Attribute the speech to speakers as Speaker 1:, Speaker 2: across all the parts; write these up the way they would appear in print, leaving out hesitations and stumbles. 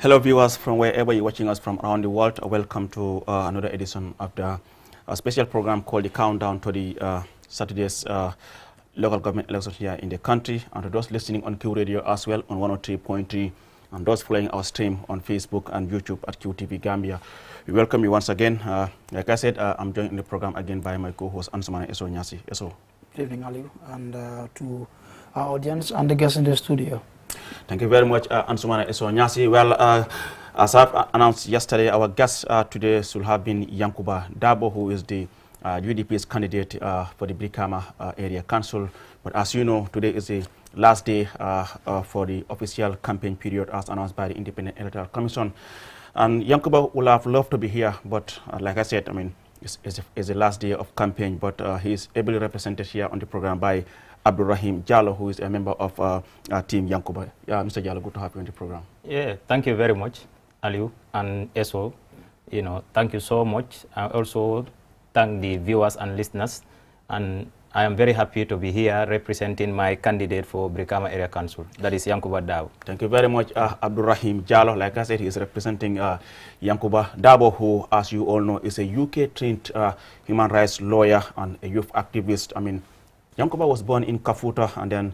Speaker 1: Hello viewers from wherever you're watching us from around the world. Welcome to another edition of the special program called the Countdown to the Saturday's local government elections here in the country. And to those listening on Q Radio as well on 103.3 and those following our stream on Facebook and YouTube at QTV Gambia. We welcome you once again. Like I said, I'm joined in the program again by my co-host Ansumana Eso Nyasi. Eso.
Speaker 2: Good evening, Aliu, and to our audience and the guests in the studio.
Speaker 1: Thank you very much, Ansumana Eso Nyasi. Well, as I've announced yesterday, our guest today should have been Yankuba Dabo, who is the UDP's candidate for the Brikama Area Council. But as you know, today is the last day for the official campaign period as announced by the Independent Electoral Commission. And Yankuba would have loved to be here, but like I said, I mean, it's the last day of campaign, but he is ably represented here on the program by Abdurrahim Jallo, who is a member of Team Yankuba. Mr. Jallo, good to have you on the program.
Speaker 3: Yeah, thank you very much, Aliu and Eso. You know, thank you so much. I also thank the viewers and listeners, and I am very happy to be here representing my candidate for Brikama Area Council, that is Yankuba Dabo. Thank
Speaker 1: you very much, Abdurrahim Jallo. Like I said, he is representing Yankuba Dabo, who, as you all know, is a UK-trained human rights lawyer and a youth activist. I mean, Yankuba was born in Kafuta, and then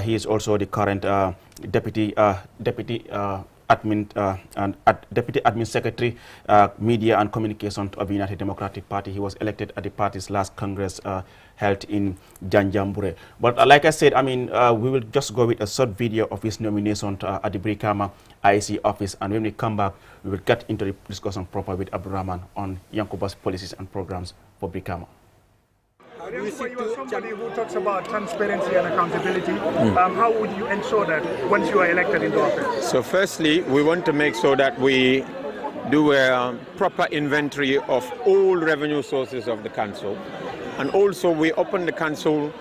Speaker 1: he is also the current deputy admin secretary, media and communication of the United Democratic Party. He was elected at the party's last Congress held in Janjambure. But like I said, I mean, we will just go with a short video of his nomination at the Brikama IEC office, and when we come back, we will get into the discussion proper with Abdurrahman on Yankuba's policies and programs for Brikama.
Speaker 4: You are somebody who talks about transparency and accountability. How would you ensure that once you are elected into office?
Speaker 5: So firstly, we want to make sure that we do a proper inventory of all revenue sources of the council. And also we open the council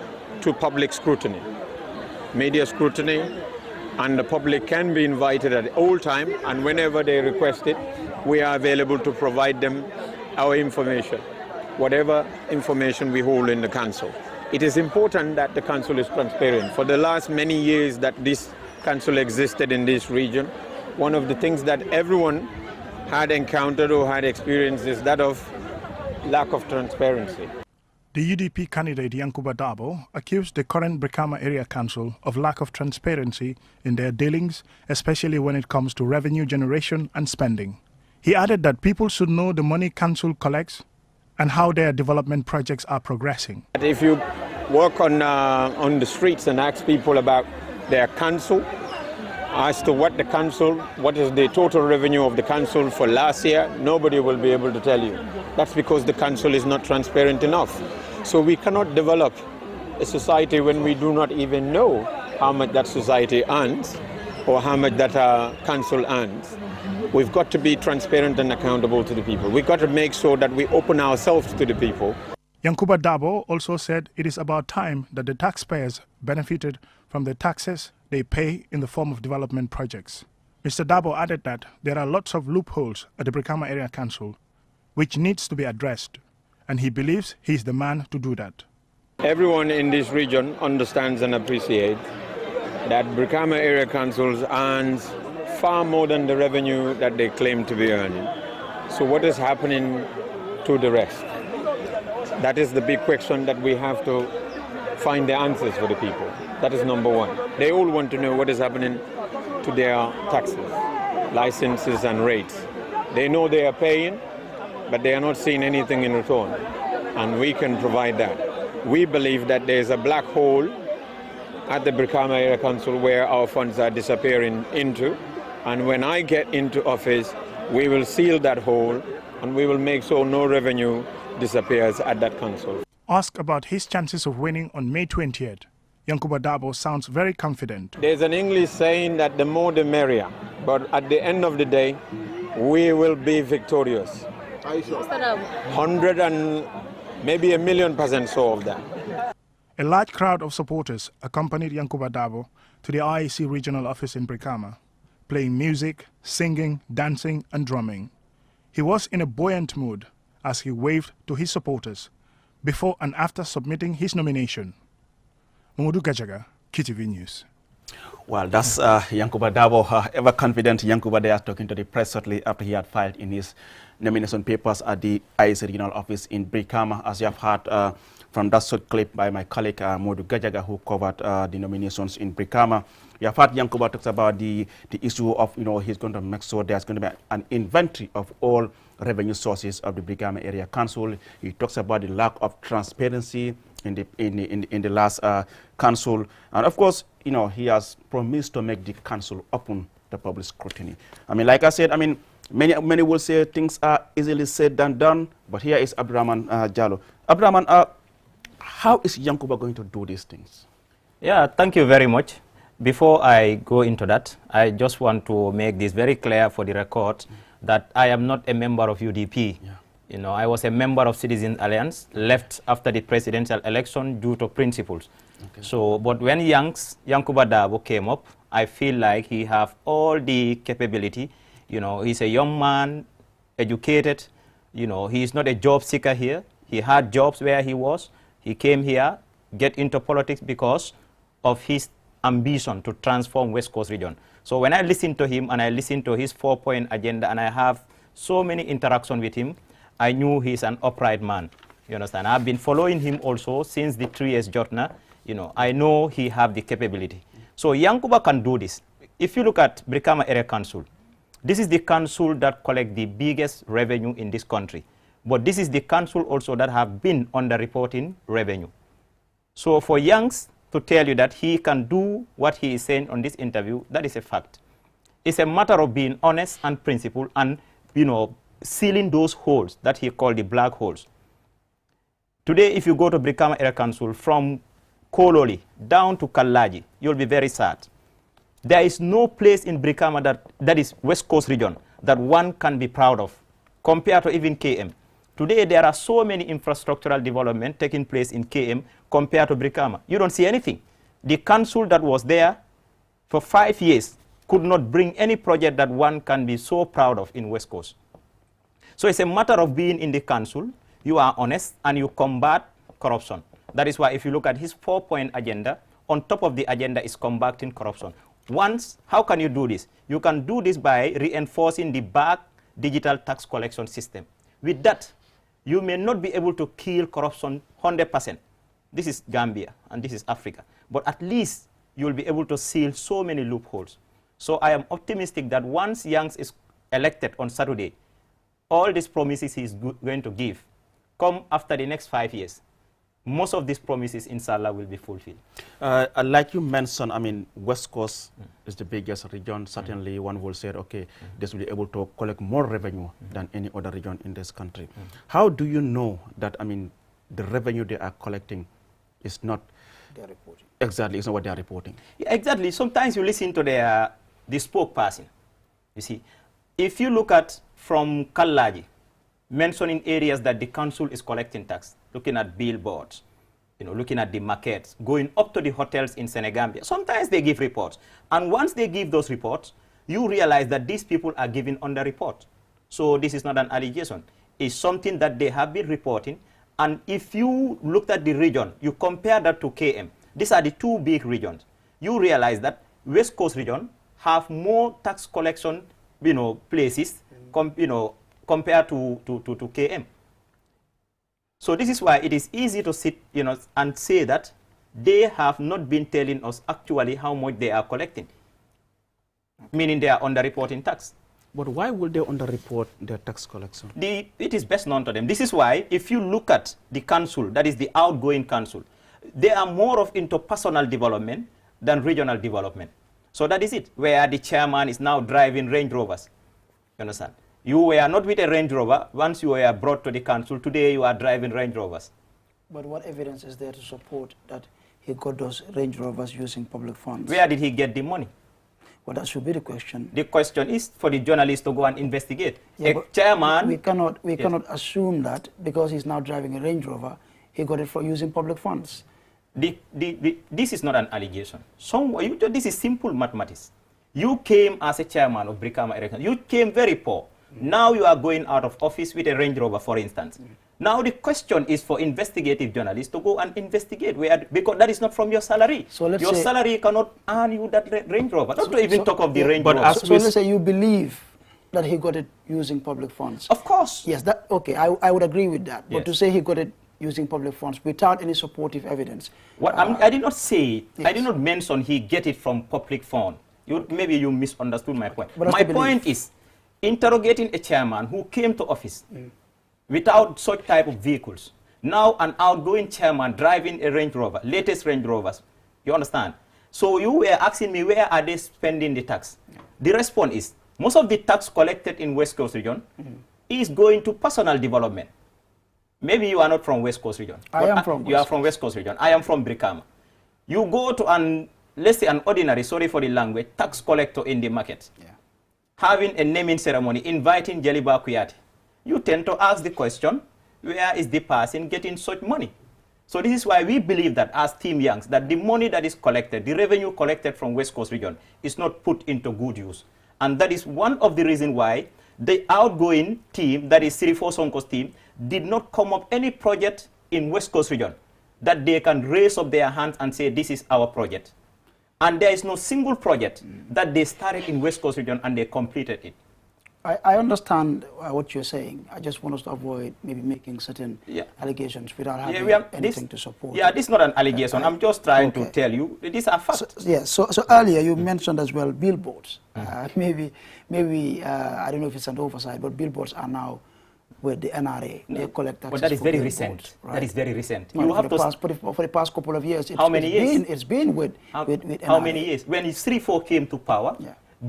Speaker 5: to public scrutiny, media scrutiny, and the public can be invited at all time, and whenever they request it, we are available to provide them our information, whatever information we hold in the council. It is important that the council is transparent. For the last many years that this council existed in this region, one of the things that everyone had encountered or had experienced is that of lack of transparency.
Speaker 6: The UDP candidate Yankuba Dabo accused the current Brikama Area Council of lack of transparency in their dealings, especially when it comes to revenue generation and spending. He added that people should know the money council collects and how their development projects are progressing.
Speaker 5: If you work on the streets and ask people about their council, as to what is the total revenue of the council for last year, nobody will be able to tell you. That's because the council is not transparent enough. So we cannot develop a society when we do not even know how much that society earns or how much that council earns. We've got to be transparent and accountable to the people. We've got to make sure that we open ourselves to the people.
Speaker 6: Yankuba Dabo also said it is about time that the taxpayers benefited from the taxes they pay in the form of development projects. Mr. Dabo added that there are lots of loopholes at the Brikama Area Council which needs to be addressed, and he believes he is the man to do that.
Speaker 5: Everyone in this region understands and appreciates that Brikama Area Council earns far more than the revenue that they claim to be earning. So what is happening to the rest? That is the big question that we have to find the answers for the people. That is number one. They all want to know what is happening to their taxes, licenses and rates. They know they are paying, but they are not seeing anything in return. And we can provide that. We believe that there is a black hole at the Brikama Area Council where our funds are disappearing into. And when I get into office, we will seal that hole and we will make sure no revenue disappears at that council.
Speaker 6: Asked about his chances of winning on May 20th, Yankuba Dabo sounds very confident.
Speaker 5: There's an English saying that the more the merrier, but at the end of the day, we will be victorious. 100 and maybe 1,000,000% sure of that.
Speaker 6: A large crowd of supporters accompanied Yankuba Dabo to the IEC regional office in Brikama, playing music, singing, dancing and drumming. He was in a buoyant mood as he waved to his supporters before and after submitting his nomination. Mamadou Gajaga, QTV News.
Speaker 1: Well, that's Yankuba Dabo, ever confident Yankuba there, talking to the press shortly after he had filed in his nomination papers at the IEC regional office in Brikama. As you have heard from that short clip by my colleague Modu Gajaga, who covered the nominations in Brikama. You have heard Yankuba talks about the issue of, he's going to make sure there's going to be an inventory of all revenue sources of the Brikama Area Council. He talks about the lack of transparency in the last council, and of course, he has promised to make the council open to public scrutiny. I mean, like I said, many will say things are easily said than done, but here is Abdurrahman Jallo. Abdurrahman, how is Yankuba going to do these things?
Speaker 3: Yeah, thank you very much. Before I go into that, I just want to make this very clear for the record that I am not a member of UDP. Yeah. I was a member of Citizens Alliance, left after the presidential election due to principles. Okay. So, but when Yankuba Dabo came up, I feel like he have all the capability. He's a young man, educated. He is not a job seeker here. He had jobs where he was. He came here, get into politics because of his ambition to transform West Coast region. So when I listen to him and I listen to his 4-point agenda and I have so many interactions with him, I knew he's an upright man. You understand? I've been following him also since the 3 years Jotna. I know he have the capability. So Yankuba can do this. If you look at Brikama Area Council, this is the council that collect the biggest revenue in this country. But this is the council also that have been underreporting revenue. So for Yanks to tell you that he can do what he is saying on this interview, that is a fact. It's a matter of being honest and principled and, sealing those holes that he called the black holes. Today, if you go to Brikama Area Council from Kololi down to Kallaji, you'll be very sad. There is no place in Brikama that is West Coast region that one can be proud of, compared to even KM. Today, there are so many infrastructural development taking place in KM compared to Brikama. You don't see anything. The council that was there for 5 years could not bring any project that one can be so proud of in West Coast. So it's a matter of being in the council, you are honest, and you combat corruption. That is why if you look at his 4-point agenda, on top of the agenda is combating corruption. How can you do this? You can do this by reinforcing the back digital tax collection system. With that, you may not be able to kill corruption 100%. This is Gambia and this is Africa. But at least you will be able to seal so many loopholes. So I am optimistic that once Yanks is elected on Saturday, all these promises he is going to give come after the next 5 years. Most of these promises, inshallah, will be fulfilled.
Speaker 1: Like you mentioned, West Coast is the biggest region. Certainly, one will say, okay, this will be able to collect more revenue than any other region in this country. How do you know that, the revenue they are collecting is not
Speaker 2: reporting?
Speaker 1: Exactly, it's not what they are reporting.
Speaker 3: Yeah, exactly. Sometimes you listen to the spokesperson. You see, if you look at from Kallaji, mentioning areas that the council is collecting tax, looking at billboards, looking at the markets, going up to the hotels in Senegambia. Sometimes they give reports. And once they give those reports, you realize that these people are giving on the report. So this is not an allegation. It's something that they have been reporting. And if you looked at the region, you compare that to KM, these are the 2 big regions. You realize that West Coast region have more tax collection, places, compared to KM. So this is why it is easy to sit, and say that they have not been telling us actually how much they are collecting, meaning they are underreporting tax.
Speaker 1: But why would they underreport their tax collection?
Speaker 3: It is best known to them. This is why if you look at the council, that is the outgoing council, they are more of into personal development than regional development. So that is it, where the chairman is now driving Range Rovers. You understand? You were not with a Range Rover. Once you were brought to the council, today you are driving Range Rovers.
Speaker 2: But what evidence is there to support that he got those Range Rovers using public funds?
Speaker 3: Where did he get the money?
Speaker 2: Well, that should be the question.
Speaker 3: The question is for the journalists to go and investigate.
Speaker 2: Yeah,
Speaker 3: chairman...
Speaker 2: We cannot assume that because he's now driving a Range Rover, he got it for using public funds.
Speaker 3: This is not an allegation. This is simple mathematics. You came as a chairman of Brikama Area Council. You came very poor. Now you are going out of office with a Range Rover, for instance. Now the question is for investigative journalists to go and investigate because that is not from your salary.
Speaker 2: So let's
Speaker 3: your
Speaker 2: say
Speaker 3: salary cannot earn you that Range Rover. Not to even talk of the Range Rover.
Speaker 2: So let's say you believe that he got it using public funds.
Speaker 3: Of course.
Speaker 2: Yes, that okay. I would agree with that. But
Speaker 3: Yes.
Speaker 2: to say he got it using public funds without any supportive evidence.
Speaker 3: I did not say.
Speaker 2: Yes.
Speaker 3: I did not mention he get it from public fund. Maybe you misunderstood my point.
Speaker 2: But
Speaker 3: My point is interrogating a chairman who came to office without such type of vehicles. Now an outgoing chairman driving a Range Rover, latest Range Rovers. You understand? So you were asking me where are they spending the tax? The response is most of the tax collected in West Coast region is going to personal development. Maybe you are not from West Coast region.
Speaker 2: I am from
Speaker 3: You are from West Coast region. I am from Brikama. You go to let's say an ordinary, sorry for the language, tax collector in the market.
Speaker 2: Yeah.
Speaker 3: Having a naming ceremony, inviting Jaliba Kuyati. You tend to ask the question, where is the person getting such money? So this is why we believe that as Team Youngs, that the money that is collected, the revenue collected from West Coast region is not put into good use. And that is one of the reasons why the outgoing team, that is Sirifo Sonko's team, did not come up any project in West Coast region that they can raise up their hands and say, this is our project. And there is no single project that they started in West Coast region and they completed it.
Speaker 2: I understand what you're saying. I just want us to avoid maybe making certain allegations without having anything to support.
Speaker 3: Yeah, this is not an allegation. I'm just trying to tell you these are facts.
Speaker 2: So earlier you mentioned as well billboards. Maybe I don't know if it's an oversight, but billboards are now with the NRA. They collect taxes.
Speaker 3: But that is very
Speaker 2: recent.
Speaker 3: Right? That is very recent.
Speaker 2: Well, for the past couple of years.
Speaker 3: How many years?
Speaker 2: It's been with NRA.
Speaker 3: How many years? When 3-4 came to power,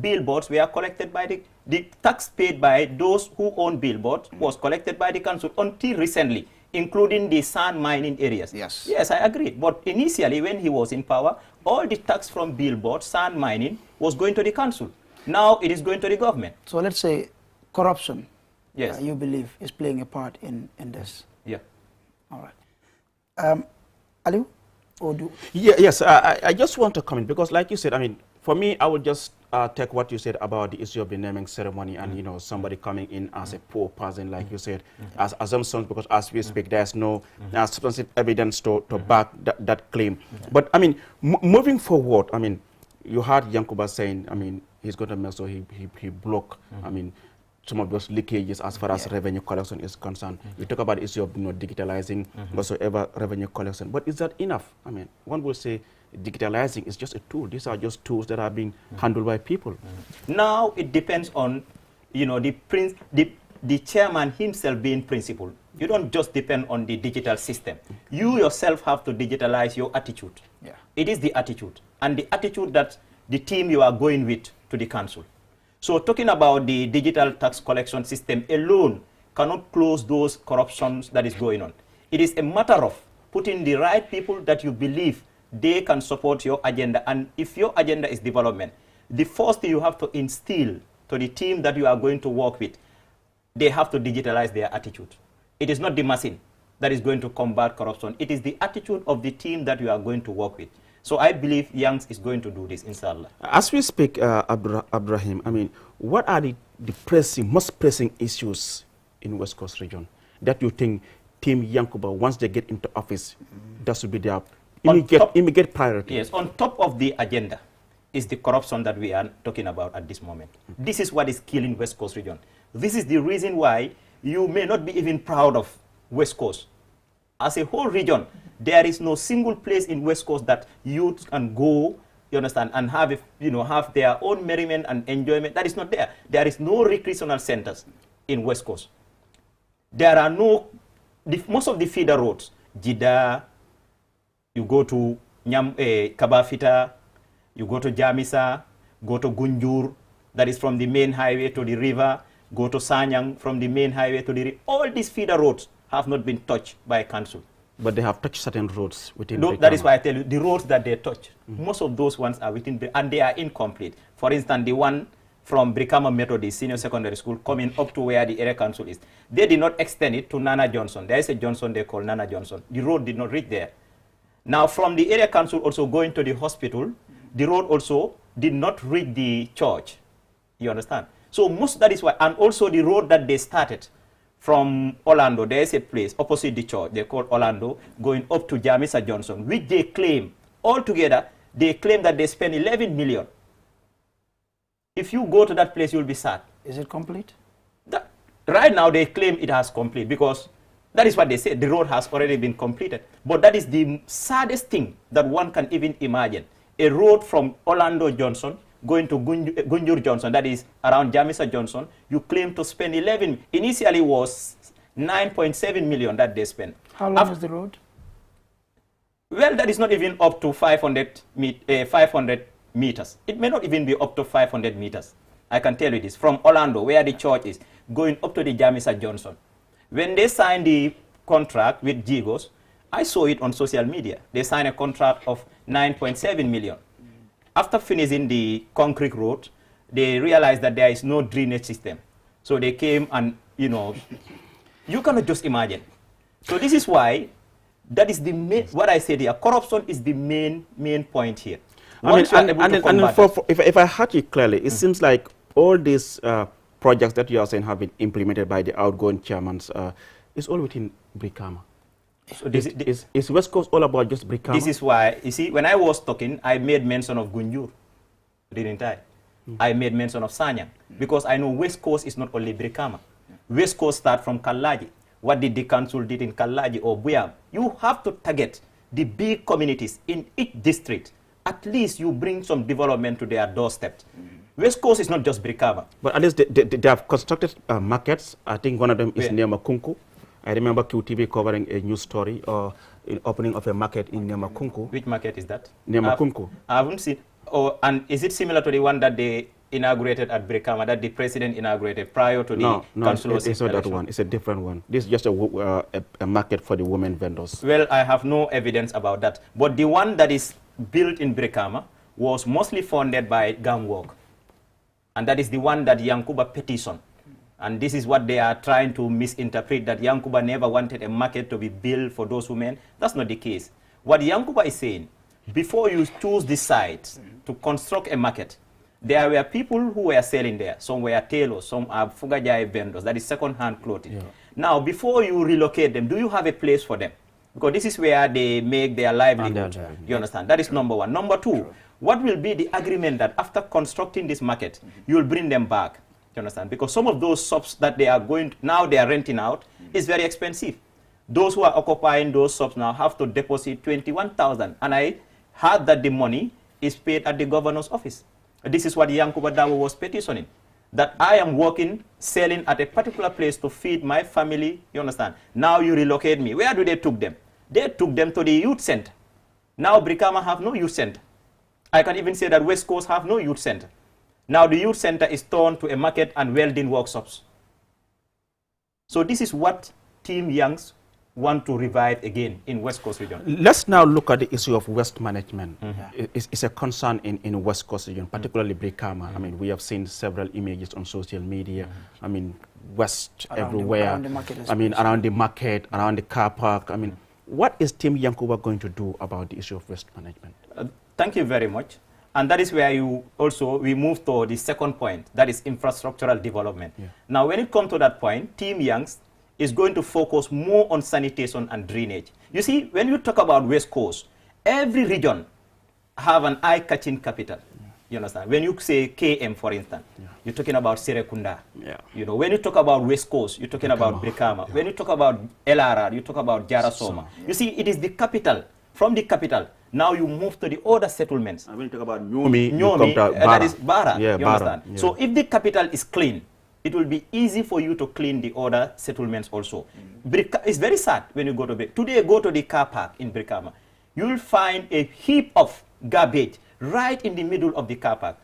Speaker 3: billboards were collected by the tax paid by those who own billboards was collected by the council until recently, including the sand mining areas. Yes, I agree. But initially, when he was in power, all the tax from billboards, sand mining, was going to the council. Now it is going to the government.
Speaker 2: So let's say corruption,
Speaker 3: yes,
Speaker 2: you believe is playing a part in this.
Speaker 3: Yeah.
Speaker 2: All right. Aliu?
Speaker 1: Yes, I just want to comment because like you said, I mean, for me, I would just take what you said about the issue of the naming ceremony and, you know, somebody coming in as a poor person, like you said, as assumptions, because as we speak, there's no substantive evidence to back that claim. But, I mean, moving forward, I mean, you heard Yankuba saying, I mean, he's going to make sure he block, I mean, some of those leakages as far as revenue collection is concerned. We talk about the issue of, you know, digitalizing whatsoever revenue collection. But is that enough? I mean, one will say digitalizing is just a tool. These are just tools that are being handled by people.
Speaker 3: Now it depends on, you know, the chairman himself being principal. You don't just depend on the digital system. You yourself have to digitalize your attitude. It is the attitude. And the attitude that the team you are going with to the council. So talking about the digital tax collection system alone cannot close those corruptions that is going on. It is a matter of putting the right people that you believe they can support your agenda. And if your agenda is development, the first thing you have to instill to the team that you are going to work with, they have to digitalize their attitude. It is not the machine that is going to combat corruption. It is the attitude of the team that you are going to work with. So I believe Youngs is going to do this, inshallah.
Speaker 1: As we speak, Abdurrahim, I mean, what are the most pressing issues in West Coast region that you think Team Yankuba, once they get into office, that should be their immediate priority?
Speaker 3: Yes, on top of the agenda is the corruption that we are talking about at this moment. This is what is killing West Coast region. This is the reason why you may not be even proud of West Coast. As a whole region, there is no single place in West Coast that youth can go, you understand, and have, have their own merriment and enjoyment. That is not there. There is no recreational centers in West Coast. There are most of the feeder roads, Jeddah, you go to Kabafita, you go to Jamisa, go to Gunjur, that is from the main highway to the river, go to Sanyang from the main highway to the river. All these feeder roads have not been touched by council.
Speaker 1: But they have touched certain roads within
Speaker 3: Brikama. That is why I tell you, the roads that they touch, most of those ones are within, and they are incomplete. For instance, the one from Brikama Methodist Senior Secondary School coming up to where the area council is, they did not extend it to Nana Johnson. There is a Johnson they call Nana Johnson. The road did not reach there. Now from the area council also going to the hospital, the road also did not reach the church. You understand? So that is why, and also the road that they started from Orlando, there is a place opposite the church, they call Orlando, going up to Jamisa Johnson, which they claim, altogether, they claim that they spend 11 million. If you go to that place, you'll be sad.
Speaker 2: Is it complete?
Speaker 3: Right now, they claim it has complete because that is what they say. The road has already been completed. But that is the saddest thing that one can even imagine. A road from Orlando Johnson going to Gunjur Johnson, that is around Jamisa Johnson, you claim to spend 11. Initially was 9.7 million that they spent.
Speaker 2: How long is the road?
Speaker 3: Well, that is not even up to 500 meters. It may not even be up to 500 meters. I can tell you this. From Orlando, where the church is, going up to the Jamisa Johnson. When they signed the contract with Jigos, I saw it on social media. They signed a contract of 9.7 million. After finishing the concrete road, they realized that there is no drainage system. So they came and, you know, you cannot just imagine. So this is why, that is the main, what I said here, corruption is the main point here.
Speaker 1: If I heard you clearly, it seems like all these projects that you are saying have been implemented by the outgoing chairmen is all within Brikama. So is West Coast all about just Brikama?
Speaker 3: This is why, you see, when I was talking, I made mention of Gunjur, didn't I? I made mention of Sanyang, because I know West Coast is not only Brikama. West Coast start from Kallaji. What did the council did in Kallaji or Buyam? You have to target the big communities in each district. At least you bring some development to their doorstep. West Coast is not just Brikama.
Speaker 1: But at least they have constructed markets. I think one of them is near Makunku. I remember QTV covering a news story in opening of a market in Nemakunku.
Speaker 3: Which market is that?
Speaker 1: Nemakunku.
Speaker 3: I haven't seen. Oh, and is it similar to the one that they inaugurated at Brikama, that the president inaugurated prior to the councilorship
Speaker 1: it's not
Speaker 3: election?
Speaker 1: that one. It's a different one. This is just a market for the women vendors.
Speaker 3: Well, I have no evidence about that. But the one that is built in Brikama was mostly funded by Gangwok. And that is the one that Yankuba petitioned. And this is what they are trying to misinterpret, that Yankuba never wanted a market to be built for those women. That's not the case. What Yankuba is saying, before you choose this site to construct a market, there were people who were selling there. Some were tailors, some are Fugajai vendors, that is second-hand clothing. Yeah. Now, before you relocate them, do you have a place for them? Because this is where they make their livelihood. You understand? That is number one. Number two, what will be the agreement that after constructing this market, you will bring them back? You understand? Because some of those shops that they are going to, now they are renting out is very expensive. Those who are occupying those shops now have to deposit 21,000. And I heard that the money is paid at the governor's office. This is what Yankuba Dawo was petitioning. That I am working, selling at a particular place to feed my family. You understand? Now you relocate me. Where do they took them? They took them to the youth center. Now Brikama have no youth center. I can even say that West Coast have no youth center. Now the youth center is turned to a market and welding workshops. So this is what Team Youngs want to revive again in West Coast region.
Speaker 1: Let's now look at the issue of waste management. It's a concern in West Coast region, particularly Brikama. I mean, we have seen several images on social media. I mean, waste everywhere.
Speaker 2: Around the market,
Speaker 1: around the market, around the car park. I mean, what is Team Yankuba going to do about the issue of waste management?
Speaker 3: Thank you very much. And that is where we move to the second point, that is infrastructural development. Yeah. Now, when it comes to that point, Team Youngs is going to focus more on sanitation and drainage. You see, when you talk about West Coast, every region have an eye-catching capital. You understand? When you say KM, for instance, you're talking about Serekunda. You know, when you talk about West Coast, you're talking about Brikama. When you talk about LRR, you talk about Jarasoma. You see, it is the capital. From the capital, now you move to the other settlements.
Speaker 1: I will talk about Nyomi,
Speaker 3: that is Bara.
Speaker 1: Yeah,
Speaker 3: you understand? Yeah. So if the capital is clean, it will be easy for you to clean the other settlements also. It's very sad when you go to today, go to the car park in Brikama. You will find a heap of garbage right in the middle of the car park.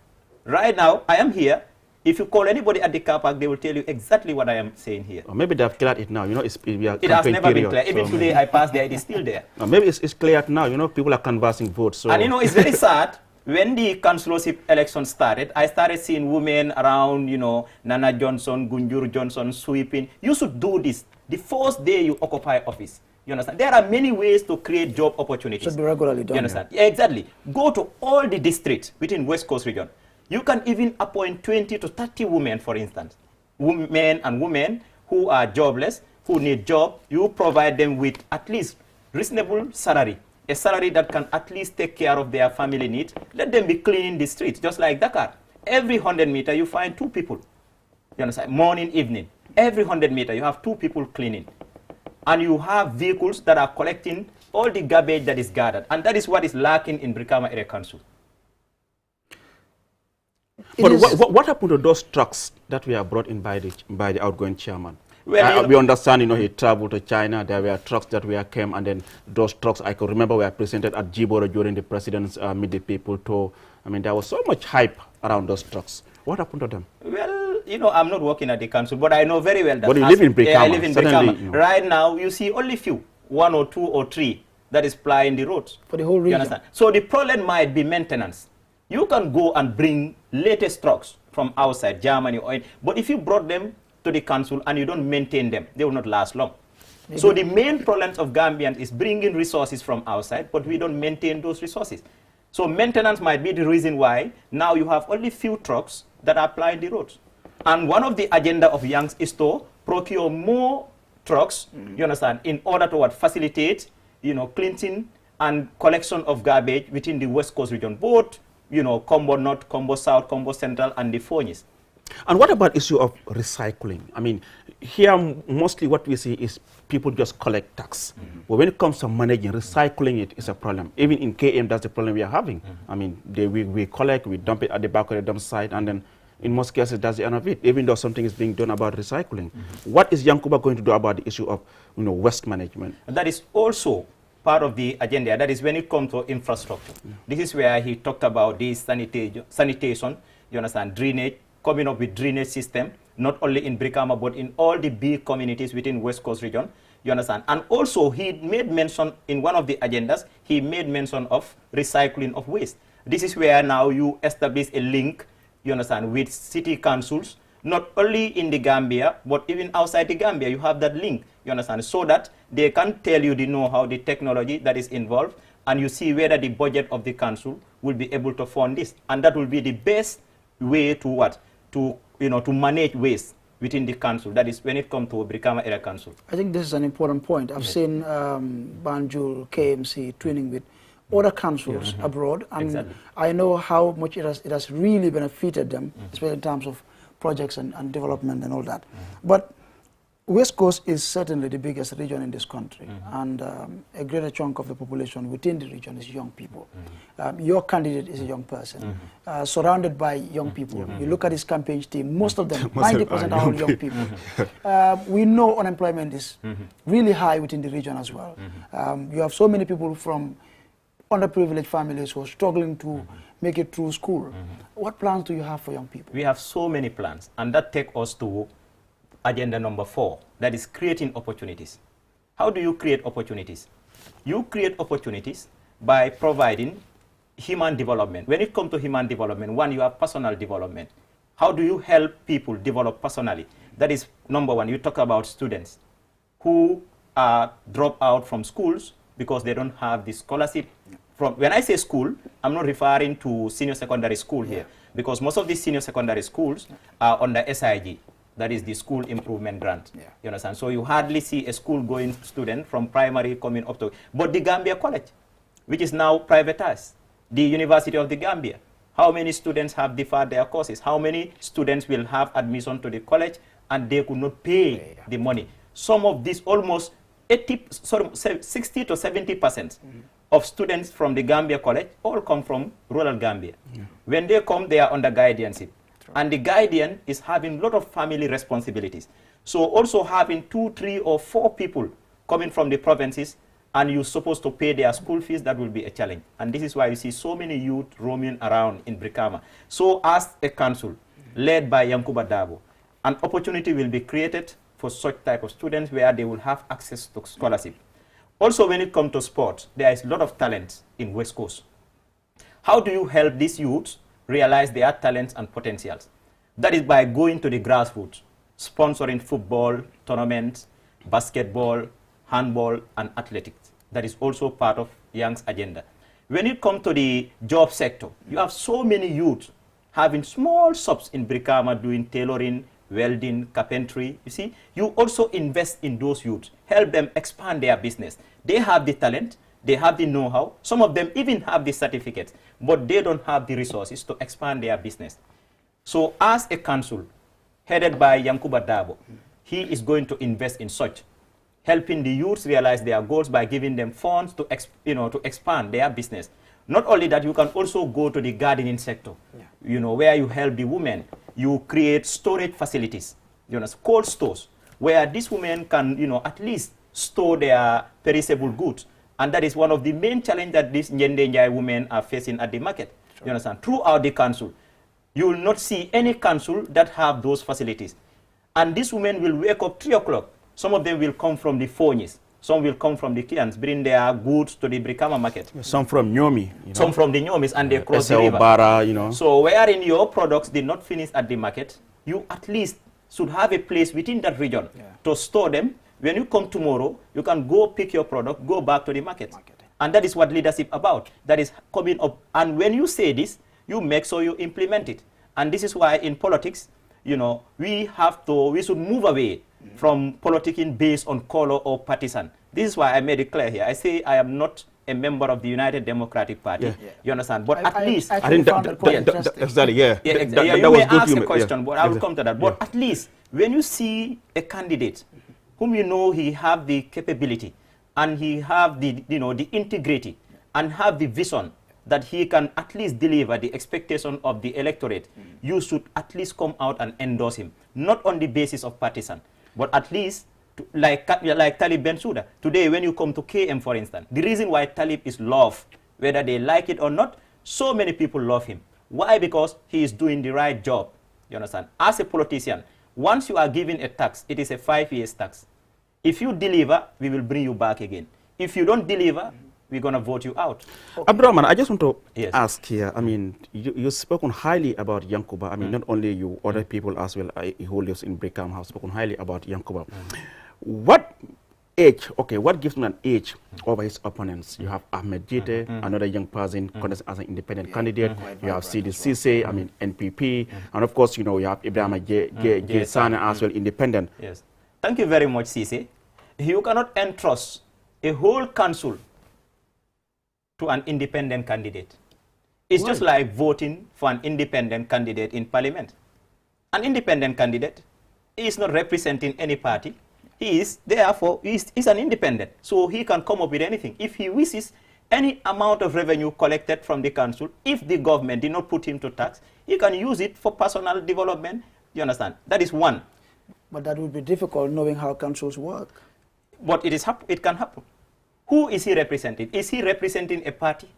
Speaker 3: Right now, I am here. If you call anybody at the car park, they will tell you exactly what I am saying here.
Speaker 1: Or maybe they have cleared it now. You know,
Speaker 3: it has never been cleared. Even today, I passed there, it is still there.
Speaker 1: Maybe it's cleared now. You know, people are canvassing votes. So.
Speaker 3: And you know, it's very sad. When the councilorship election started, I started seeing women around, you know, Nana Johnson, Gunjur Johnson, sweeping. You should do this the first day you occupy office. You understand? There are many ways to create job opportunities.
Speaker 2: Should be regularly done.
Speaker 3: You understand? Yeah, exactly. Go to all the districts within West Coast region. You can even appoint 20 to 30 women, for instance. Men and women who are jobless, who need job, you provide them with at least reasonable salary, a salary that can at least take care of their family needs. Let them be cleaning the streets, just like Dakar. Every 100 meters, you find 2 people. You understand? Morning, evening. Every 100 meters, you have 2 people cleaning. And you have vehicles that are collecting all the garbage that is gathered. And that is what is lacking in Brikama Area Council.
Speaker 1: But what happened to those trucks that were brought in by the outgoing chairman?
Speaker 3: Well,
Speaker 1: we understand, he traveled to China. There were trucks that came, and then those trucks, I can remember, were presented at Jiboro during the president's meet the people tour. I mean, there was so much hype around those trucks. What happened to them?
Speaker 3: Well, I'm not working at the council, but I know very well that.
Speaker 1: But you live in Brikama.
Speaker 3: Yeah, I live in Brikama.
Speaker 1: Right
Speaker 3: now, you see only few, 1 or 2 or 3 that is plying the roads.
Speaker 2: For the whole region.
Speaker 3: You understand? So the problem might be maintenance. You can go and bring latest trucks from outside, Germany, but if you brought them to the council and you don't maintain them, they will not last long. Maybe. So the main problems of Gambians is bringing resources from outside, but we don't maintain those resources. So maintenance might be the reason why now you have only few trucks that are plying the roads. And one of the agenda of Youngs is to procure more trucks, you understand, in order to facilitate, cleansing and collection of garbage within the West Coast region, both, Combo North, Combo South, Combo Central, and the Fonies.
Speaker 1: And what about issue of recycling? I mean, here mostly what we see is people just collect tax. But when it comes to managing, recycling it is a problem. Even in KM, that's the problem we are having. I mean, we collect, we dump it at the back of the dump site, and then in most cases, that's the end of it, even though something is being done about recycling. What is Yankuba going to do about the issue of waste management?
Speaker 3: And that is also part of the agenda. That is when it comes to infrastructure. This is where he talked about the sanitation, you understand, drainage, coming up with drainage system, not only in Brikama, but in all the big communities within West Coast region, you understand. And also he made mention in one of the agendas, he made mention of recycling of waste. This is where now you establish a link, you understand, with city councils, not only in the Gambia, but even outside the Gambia, you have that link, you understand, so that they can tell you the know-how, the technology that is involved, and you see whether the budget of the council will be able to fund this. And that will be the best way to to manage waste within the council. That is when it comes to Brikama Area Council.
Speaker 2: I think this is an important point. I've seen Banjul, KMC twinning with other councils abroad, and I know how much it has really benefited them, especially in terms of projects and development and all that. But West Coast is certainly the biggest region in this country, and a greater chunk of the population within the region is young people. Your candidate is a young person, surrounded by young people. You look at his campaign team, most of them, 90% are all young people. We know unemployment is really high within the region as well. You have so many people from underprivileged families who are struggling to make it through school. What plans do you have for young people?
Speaker 3: We have so many plans, and that takes us to agenda number 4, that is creating opportunities. How do you create opportunities? You create opportunities by providing human development. When it comes to human development, one, you have personal development. How do you help people develop personally? That is number 1. You talk about students who drop out from schools because they don't have the scholarship. When I say school, I'm not referring to senior secondary school here, because most of these senior secondary schools are under SIG. That is the school improvement grant. You understand? So you hardly see a school-going student from primary coming up to. But the Gambia College, which is now privatized, the University of the Gambia, how many students have deferred their courses? How many students will have admission to the college and they could not pay the money? Some of these, almost 60 to 70% of students from the Gambia College all come from rural Gambia. When they come, they are under guardianship. And the guardian is having a lot of family responsibilities. So also having 2, 3, or 4 people coming from the provinces, and you're supposed to pay their school fees, that will be a challenge. And this is why you see so many youth roaming around in Brikama. So as a council led by Yankuba Dabo, an opportunity will be created for such type of students where they will have access to scholarship. Also, when it comes to sports, there is a lot of talent in West Coast. How do you help these youths realize their talents and potentials? That is by going to the grassroots, sponsoring football tournaments, basketball, handball, and athletics. That is also part of Young's agenda. When it comes to the job sector, you have so many youths having small shops in Brikama doing tailoring, welding, carpentry. You see, you also invest in those youths, help them expand their business. They have the talent, they have the know-how. Some of them even have the certificates, but they don't have the resources to expand their business. So as a council headed by Yankuba Dabo, he is going to invest in such, helping the youths realize their goals by giving them funds to, to expand their business. Not only that, you can also go to the gardening sector, where you help the women. You create storage facilities, cold stores, where these women can, at least store their perishable goods. And that is one of the main challenges that these Nyendenjai women are facing at the market. Sure. You understand? Throughout the council, you will not see any council that have those facilities. And these women will wake up 3 o'clock. Some of them will come from the Fonyis. Some will come from the Kians, bring their goods to the Brikama market.
Speaker 1: Some from Nyomi.
Speaker 3: Some from the Nyomis, and they cross the river.
Speaker 1: Bara,
Speaker 3: So wherein your products did not finish at the market, you at least should have a place within that region to store them. When you come tomorrow, you can go pick your product, go back to the market. And that is what leadership about. That is coming up. And when you say this, you make sure you implement it. And this is why in politics, we should move away from politicking based on color or partisan. This is why I made it clear here. I say I am not a member of the United Democratic Party. You understand? But at least...
Speaker 2: I think
Speaker 1: exactly,
Speaker 3: you may ask a question, but I will come to that. But at least when you see a candidate whom you know he have the capability and he have the, the integrity and have the vision that he can at least deliver the expectation of the electorate, you should at least come out and endorse him. Not on the basis of partisan, but at least like Talib Bensouda. Today, when you come to KM, for instance, the reason why Talib is loved, whether they like it or not, so many people love him. Why? Because he is doing the right job. You understand? As a politician, once you are given a tax, it is a 5-year tax. If you deliver, we will bring you back again. If you don't deliver, we're going to vote you out.
Speaker 1: Abdurrahman, I just want to ask here, I mean, you've spoken highly about Yankuba. I mean, not only you, other people as well who lives in Brikama have spoken highly about Yankuba. What age, what gives him an age over his opponents? You have Ahmed Jite, another young person, contesting as an independent candidate. You have CDCC, I mean, NPP. And of course, you have Ibrahim J. Sane as well, independent.
Speaker 3: Yes. Thank you very much, Cisse. You cannot entrust a whole council to an independent candidate. It's just like voting for an independent candidate in parliament. An independent candidate is not representing any party. He is, therefore, he's an independent. So he can come up with anything. If he wishes any amount of revenue collected from the council, if the government did not put him to tax, he can use it for personal development. You understand? That is one.
Speaker 2: But that would be difficult knowing how councils work.
Speaker 3: But it can happen. Who is he representing? Is he representing a party?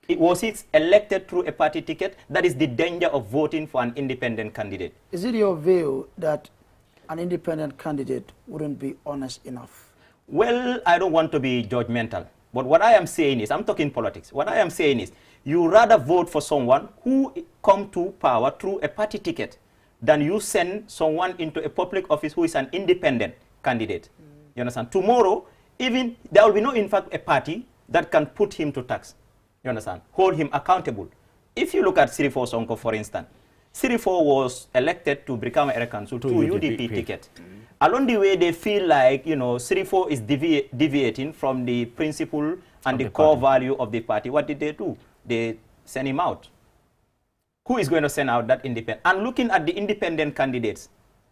Speaker 3: Was he elected through a party ticket? That is the danger of voting for an independent candidate.
Speaker 2: Is it your view that an independent candidate wouldn't be honest enough?
Speaker 3: Well, I don't want to be judgmental. But what I am saying is, I'm talking politics. What I am saying is, you rather vote for someone who come to power through a party ticket than you send someone into a public office who is an independent candidate. You understand? Tomorrow, even there will be no, in fact, a party that can put him to tax. You understand? Hold him accountable. If you look at Sirifo Sonko, for instance, Sirifo was elected to Brikama Area Council through UDP ticket. Along the way, they feel like, Sirifo is deviating from the principle and the core value of the party. What did they do? They sent him out. Who is going to send out that independent? And looking at the independent candidates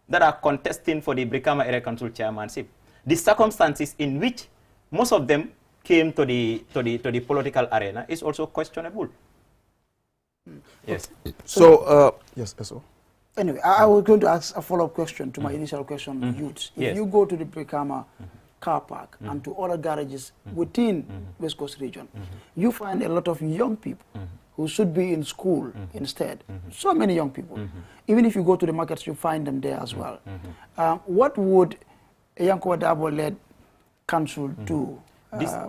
Speaker 3: that are contesting for the Brikama Area Council chairmanship, the circumstances in which most of them came to the political arena is also questionable. Yes.
Speaker 1: So, yes, SO.
Speaker 2: Anyway, I was going to ask a follow-up question to my initial question on youths. If you go to the Brikama car park and to other garages within West Coast region, you find a lot of young people who should be in school instead. So many young people. Even if you go to the markets, you find them there as well. What would a Yankuba Dabo-led council do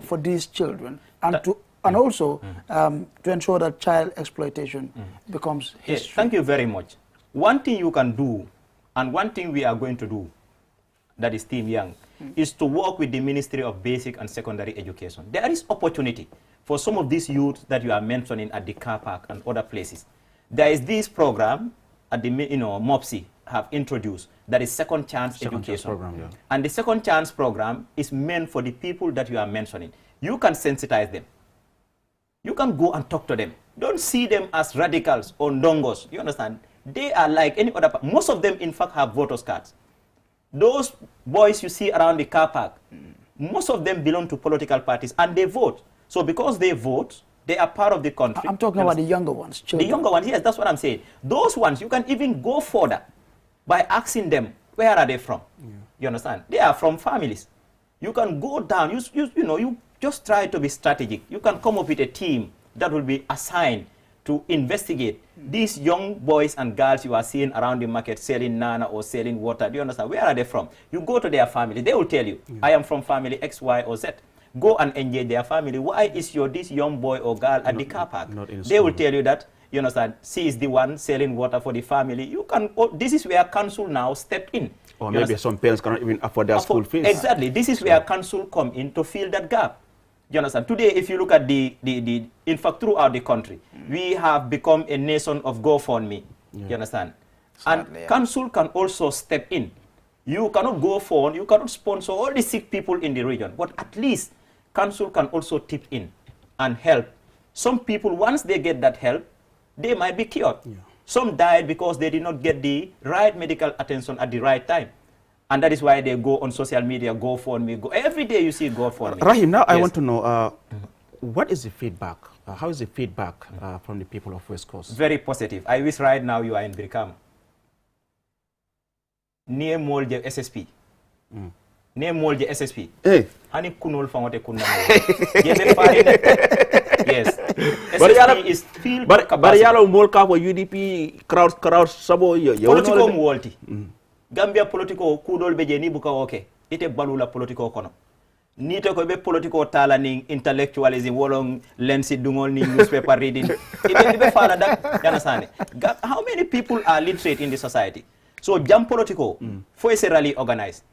Speaker 2: for these children and also to ensure that child exploitation becomes history?
Speaker 3: Thank you very much. One thing you can do, and one thing we are going to do, that is Team Young, is to work with the Ministry of Basic and Secondary Education. There is opportunity for some of these youth that you are mentioning at the car park and other places. There is this program at the MOPSI, have introduced, that is second chance education.
Speaker 1: Program, yeah.
Speaker 3: And the second chance program is meant for the people that you are mentioning. You can sensitize them. You can go and talk to them. Don't see them as radicals or ndongos. You understand? They are like any other. Most of them, in fact, have voters cards. Those boys you see around the car park, most of them belong to political parties and they vote. So because they vote, they are part of the country.
Speaker 2: I'm talking about the younger ones. Children.
Speaker 3: The younger ones, yes, that's what I'm saying. Those ones, you can even go further by asking them, where are they from? Yeah. You understand? They are from families. You can go down, you just try to be strategic. You can come up with a team that will be assigned to investigate these young boys and girls you are seeing around the market selling nana or selling water. Do you understand? Where are they from? You go to their family. They will tell you, I am from family X, Y, or Z. Go and engage their family. Why is this young boy or girl at the car park? They will tell you that, you understand, she is the one selling water for the family. You can. This is where council now step in.
Speaker 1: Or maybe some parents cannot even afford their school fees.
Speaker 3: Exactly. This is where council come in to fill that gap. You understand? Today, if you look at in fact, throughout the country, we have become a nation of GoFundMe. You understand? Sadly, and council can also step in. You cannot go for, you cannot sponsor all the sick people in the region, but at least council can also tip in and help. Some people, once they get that help, they might be cured. Yeah. Some died because they did not get the right medical attention at the right time. And that is why they go on social media, GoFundMe. Every day you see GoFundMe.
Speaker 1: Rahim, now I want to know, what is the feedback? How is the feedback from the people of West Coast?
Speaker 3: Very positive. I wish right now you are in Brikama. Near Molje SSP. Near Molje SSP.
Speaker 1: Hey.
Speaker 3: Hani kunol fangote kunna. Yes. SSP is filled with capacity.
Speaker 1: But yalo molka for UDP crowd sabo yo.
Speaker 3: Political muolti. Gambia politiko kudol beje ni buka oke. Ite balula politiko kono. Nito ko be politiko tala ni intellectualism wolong lensi dungol ni newspaper reading. Ibe fala that yanasane. How many people are literate in the society? So jam politiko fo ese rally organized.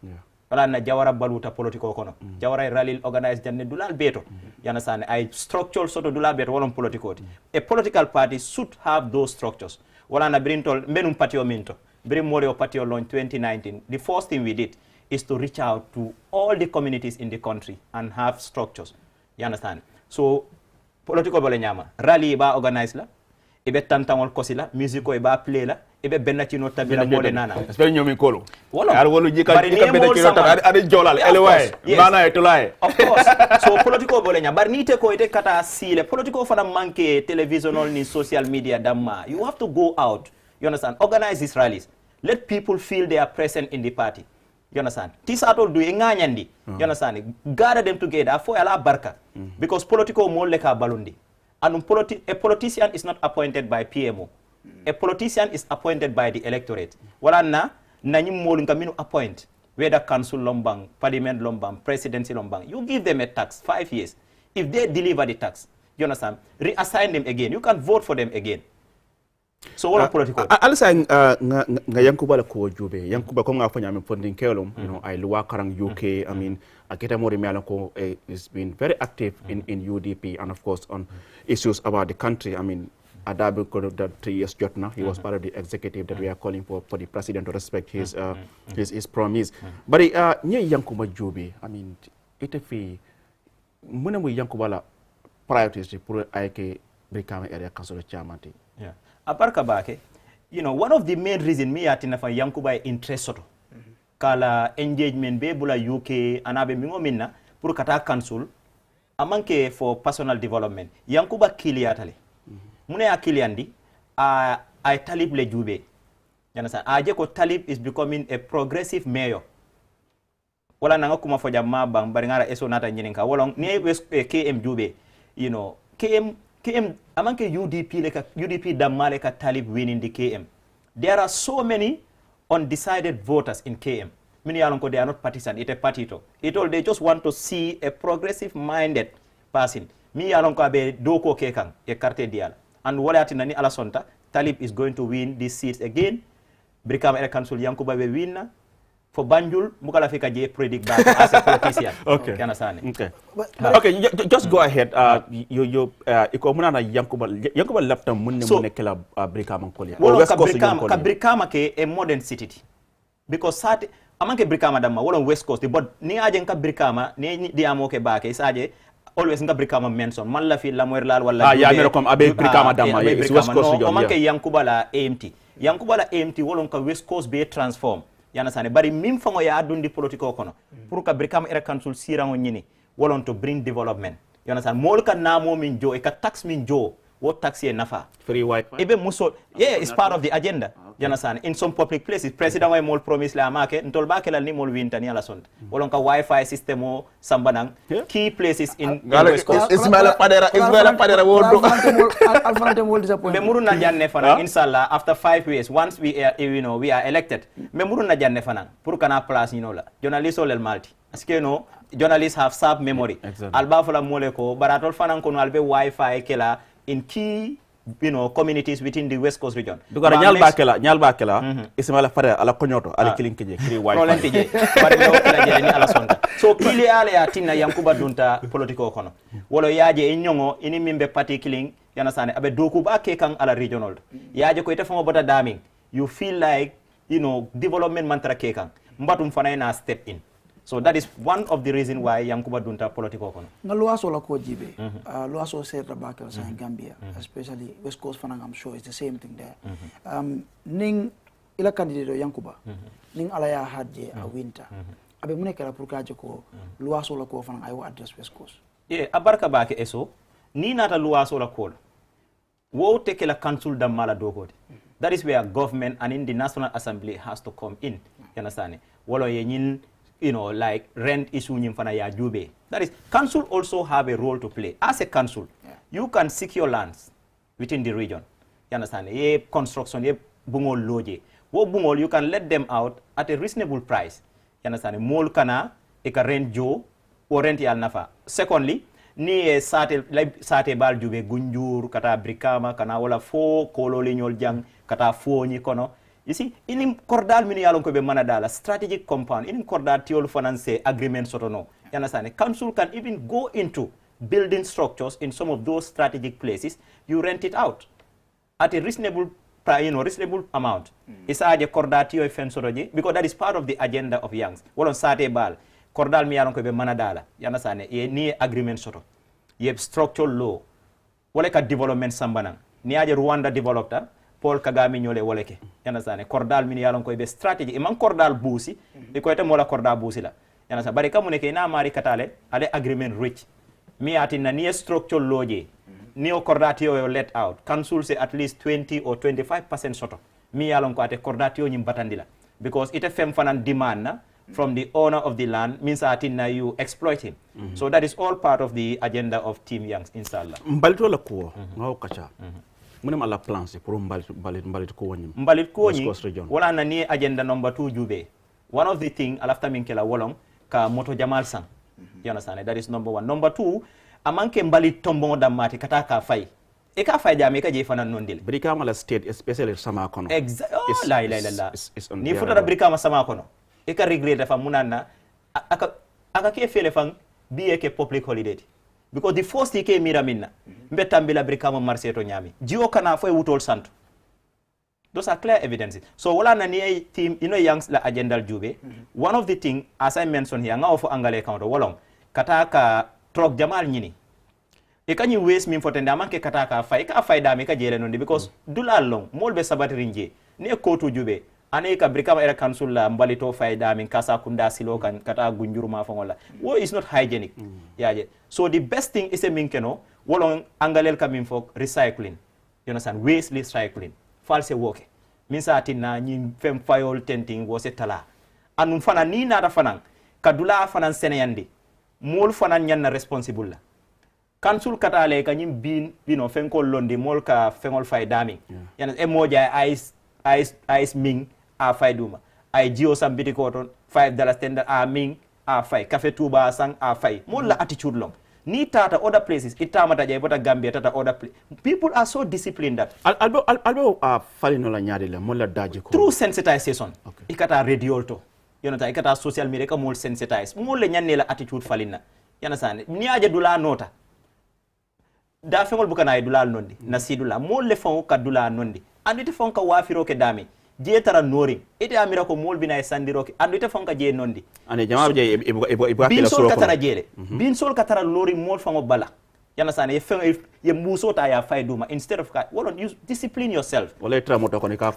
Speaker 3: Wala na jawara baluta politiko kono. Jawara rally organized janne dulal beto. Yanasane I structural sort of dulal beto wolong politiko. A political party should have those structures. Wala na brintol menum patio minto. Bring Morio Patio launch 2019. The first thing we did is to reach out to all the communities in the country and have structures. You understand? So, political bole nyama. Rally ba organize la. Ibe tantangol kosila. Musico iba play la. Ibe benachino tabila mole nana.
Speaker 1: Especially nyomi kolo.
Speaker 3: Wolo.
Speaker 1: Wolo jika benachino tabila. Ade jolal. Elewae. Mana etulae.
Speaker 3: Of course. So, political bole nyama. Bar nite ko ite kata sile. Political fana manke televisional ni social media damma. You have to go out. You understand? Organize these rallies. Let people feel they are present in the party. You understand? Tisato do inganyandi. You understand? Gather them together for ala barka. Because political mo leka balundi. And a politician is not appointed by PMO. A politician is appointed by the electorate. Wala na nyim mo linga appoint. Whether council lombang, parliament lombang, presidency lombang. You give them a tax 5 years. If they deliver the tax, you understand? Reassign them again. You can vote for them again. So what political?
Speaker 1: Alisa nga Yankuba la ko jube. Yankuba ko nga fanya funding kelum, you know, I luwa karang UK. I mean, akita mori ko has been very active in UDP and of course on issues about the country. I mean, Adabu ko that 3 years jotna. He was part of the executive that we are calling for the president to respect his promise. But nye Yankuba jube. I mean, ite fi muna mo Yankuba la priorities pour ayke Brikama area council chairman.
Speaker 3: Yeah. Aparka bake, you know, one of the main reasons me atina fa Yankuba interest soto. Kala engagement be bula UK anabe mingo minna pour kata council amanke for personal development. Yankuba kili atale. Mune ya kili andi I Talib le jube. You understand? Aje ko Talib is becoming a progressive mayor. Wala nanga kuma foja mabang baringara eso nata nyininka. Wala ni KM jube. You know, KM amanke UDP damale ka Talib winning the KM. There are so many undecided voters in KM. Many alonko they are not partisan. It's a partito. They just want to see a progressive minded person. Mi alonko abe doko kekang e carte dial. And wala atina ni alasonta Talib is going to win these seats again. Brikama Area Council Yankuba be winna. for Banjul mukala fika je predict back as a politician.
Speaker 1: Okay. Okay. Okay, just go ahead. You iko muna na Yankuba lapta munne kela Brikama Kolia.
Speaker 3: West Coast ka Brikama ke a modern city. Because sati amanke Brikama dama wala West Coast but ni aje ka Brikama ni diamo ke baake isaje always nga Brikama mention man la fi la moy lal wala
Speaker 1: ya mero comme abe Brikama dama is West Coast region.
Speaker 3: Amanke Yankuba la AMT. Yankuba la AMT wala ka West Coast be transform. Yana sane bari mim fango ya adundi politiko kono pour ka Brikama era council sirango nyini wala to bring development. Yana sane mol ka namo min jo e ka tax min jo what tax ye nafa
Speaker 1: free Wi-Fi
Speaker 3: ebe muso it's part of the agenda. You understand? In some public places, President wa mol promise la make ntol ba kelal ni mol winta ni ala sont. Wolon ka Wi-Fi system o sambanang key places in West Coast.
Speaker 1: Ismaila Padera wodo.
Speaker 2: Alfante mol disappoint.
Speaker 3: Me muru na janne fana inshallah after 5 years once we are we are elected. Me muru na janne fana pour kana place la. Journalist olel malti. Parce que no journalists have sharp memory. Alba fala mole ko baratol fana ko no albe Wi-Fi kela in key communities within the West Coast region.
Speaker 1: Because nyal bakela Ismaila Padera ala konyoto ala kilinkeje kiri Wi-Fi.
Speaker 3: So kili ale ya tinna Yankuba dunta politiko kono. Wolo yaje inyongo ini mimbe party killing yana sane abe doku ba ke kan ala regional. Yaje ko ite famo bota daming. You feel like development mantra ke kan. Mbatum fana na step in. So that is one of the reason why Yankuba dunta politiko kono.
Speaker 2: Nga luaso la ko jibe. Luaso serta bakel sa Gambia, especially West Coast fana I'm sure it's the same thing there. Ning ila candidate Yankuba. Ning ala ya hadje a winter. Abe mune kala pour kaje ko luaso la ko fana ayo address West Coast.
Speaker 3: Abarka bake eso ni nata luaso la ko. Wo take la council da mala dogodi. That is where government and in the National Assembly has to come in. You understand? Wolo ye like rent issue nyimfana ya jube. That is, council also have a role to play. As a council, you can seek your lands within the region. You understand? Ye construction, ye bungol loje. Wo bungol, you can let them out at a reasonable price. You understand? Mol kana, eka rent jo, or rent yal nafa. Secondly, ni sate bal jube gunjur, kata Brikama, kana wala fo, kololi nyol jang, kata fo ni kono. You see, in Cordal mini yalon ko be manadala strategic compound in Cordal tiol finance agreement soto no. You understand? Council can even go into building structures in some of those strategic places. You rent it out at a reasonable reasonable amount. Isa aje Cordal tiyo fence soto je because that is part of the agenda of Youngs. Wolon sate bal Cordal mi yalon ko be manadala. You understand? Ye ni agreement soto. Ye structural law. Wala ka development sambanang. Ni aje Rwanda developer Paul Kagame nyole woleke yana sane Cordal min yalon koy be strategy e man Cordal busi e ko etam wala Cordal busi la yana sa bari kamune ke na mari katale ale agreement rich mi ati na ni structure loje ni o Cordatio let out council say at least 20 or 25% soto mi yalon ko ate Cordatio nyim batandila because ite fem fanan demand na from the owner of the land means ati na you exploit him. So that is all part of the agenda of Team Youngs inshallah.
Speaker 1: Mbalito la ko ngaw kacha munem ala plans pour mbalit ko woni
Speaker 3: wala na ni agenda number 2 jube one of the thing alafta min kela wolong ka moto jamal sang you understand that is number 1 number 2 amanke mbalit tombo damati kata ka fay e ka fay jame ka je fanan nondil
Speaker 1: Brikama la state especially sama kono
Speaker 3: la ni futa Brikama sama kono e ka regret dafa munana aka ke fele fang biye ke public holiday because the first thing ke mira minna mbetambila Brikama marché to nyami jiwo kana fo wutol santo those are clear evidences so wala na ni team Youngs la agenda jube one of the thing as I mentioned here nga ofo angale counter wolong kataka truck jamal nyini e kanyi waste min fotende amanke kataka fay dami ka jele nondi because dulal long molbe sabati rinje ne kotu jube ane ka Brikama era council la mbalito fayda min kasa kunda silo kan kata gunjuruma fangola wo is not hygienic yaje so the best thing is a minkeno wolon angalel ka min fok recycling you understand waste recycling false woke min sa tinna nyi fem fayol tenting wo se tala anum fana ni nata fanan kadula fanan seneyandi mol fanan nyanna responsible la council katale ka nyim bin bino fenkol londi mol ka fengol fayda min yana e moja ice ming a fay duma ay jio sam biti ko ton $5 tender a ming a fay cafe Touba sang a fay mo la attitude long ni tata other places itamata jay bota Gambia tata other people are so disciplined that albo falino la nyaade le mo la daji ko through sensitization ikata radio to you know ta ikata social media ka mol sensitize mol le nyanne la attitude falina yana sane ni aje dula nota da fengol bukana dula nondi na sidula mol le fon ka dula nondi andi te fon ka wafiro ke dami je tara nori ite amira ko mol bina e sandiro ke andi te fon ka je nondi
Speaker 1: ane jama je e
Speaker 3: bin sol ka tara jele bin sol ka tara lori mol fon bala yana sane ye muso ta ya fay duma instead of wala you discipline yourself
Speaker 1: wala tra moto ko ni ka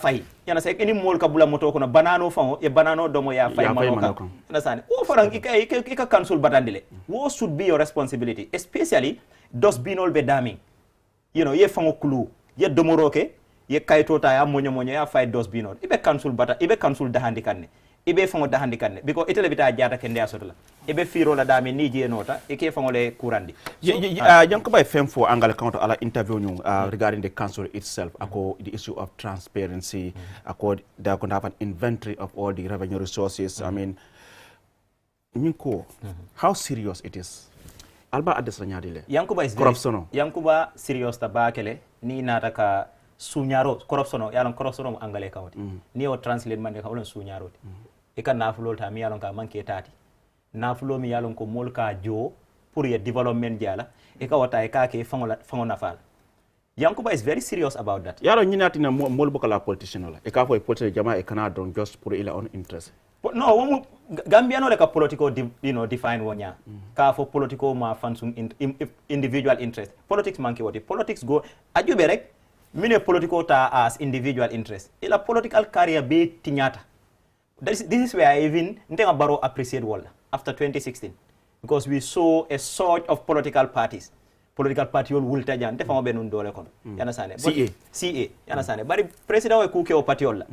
Speaker 1: fay
Speaker 3: yana sane any mol ka bula moto ko no banano fon e banano domo ya fay manoka yana sane o faran ika cancel batandile what should be your responsibility especially dos binol be daming you know ye fango kulu ye domoroke ye kayto ta ya monyo ya fay dos binol ibe cancel dahandi kanne ibe fango dahandi kanne because itele bita jata kende asotola ibe firo la dami ni je nota e ke fango le kurandi
Speaker 1: yanko bay fem fo angal counter ala interview ñu regarding the council itself ako the issue of transparency ako da ko have an inventory of all the revenue resources I mean ñinko how serious it is alba adres la ñaadile
Speaker 3: yankuba is
Speaker 1: corruption
Speaker 3: yankuba serious ta bakele ni nata ka suñaro corruption yalon corruption mo angale kawti ni o translate man ka wala suñaro e ka nafulo ta mi yalon ka manke tati nafulo mi yalon ko mol ka jo pour ye development jala e ka wata e ka ke fango nafal yankuba is very serious about that
Speaker 1: yaro ñinati na mol bokala politician la e ka fo politician jama e kana don just pour ila on interest
Speaker 3: no womu Gambiano like a political define wonya ka for political ma fansum individual interest politics manke wati politics go ajube rek mine political ta as individual interest ila political career be tinyata this is where I even ntenga baro appreciate wala after 2016 because we saw a surge of political party wol wulta jan defa be nun dole kon yana sane CA yana sane bari president we kuke o party wala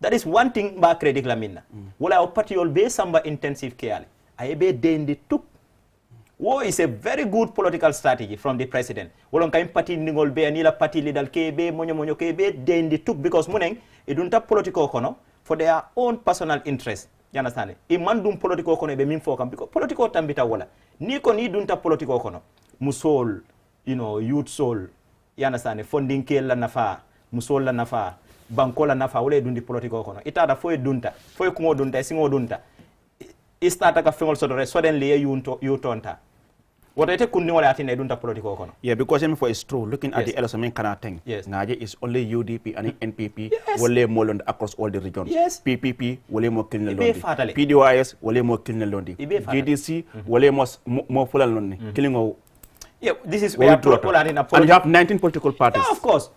Speaker 3: that is one thing ba credit la minna wala o party wol be samba intensive care ay be dendi tuk wo is a very good political strategy from the president wolon kay party ningol be ni la party leader ke be monyo ke be dendi tuk because munen idunta political kono for their own personal interest you understand e mandum political kono be min fokam because political tambita wala ni ko ni dunta political kono musol youth soul you understand funding ke la nafa musol la nafa banko la nafa wala dundi political kono itada fo dunta fo ko dunta singo dunta istata ka fengol sodore suddenly you tonta what I take kundi wala atine dunta political kono
Speaker 1: yeah because I mean for it's true looking at the election kana thing ngaje is only UDP and NPP wala mo lond across all the regions PPP wala mo kilna londi PDOIS wala mo kilna londi GDC wala mo fulal londi kilingo
Speaker 3: this is where people are in a
Speaker 1: and you have 19 political parties
Speaker 3: of course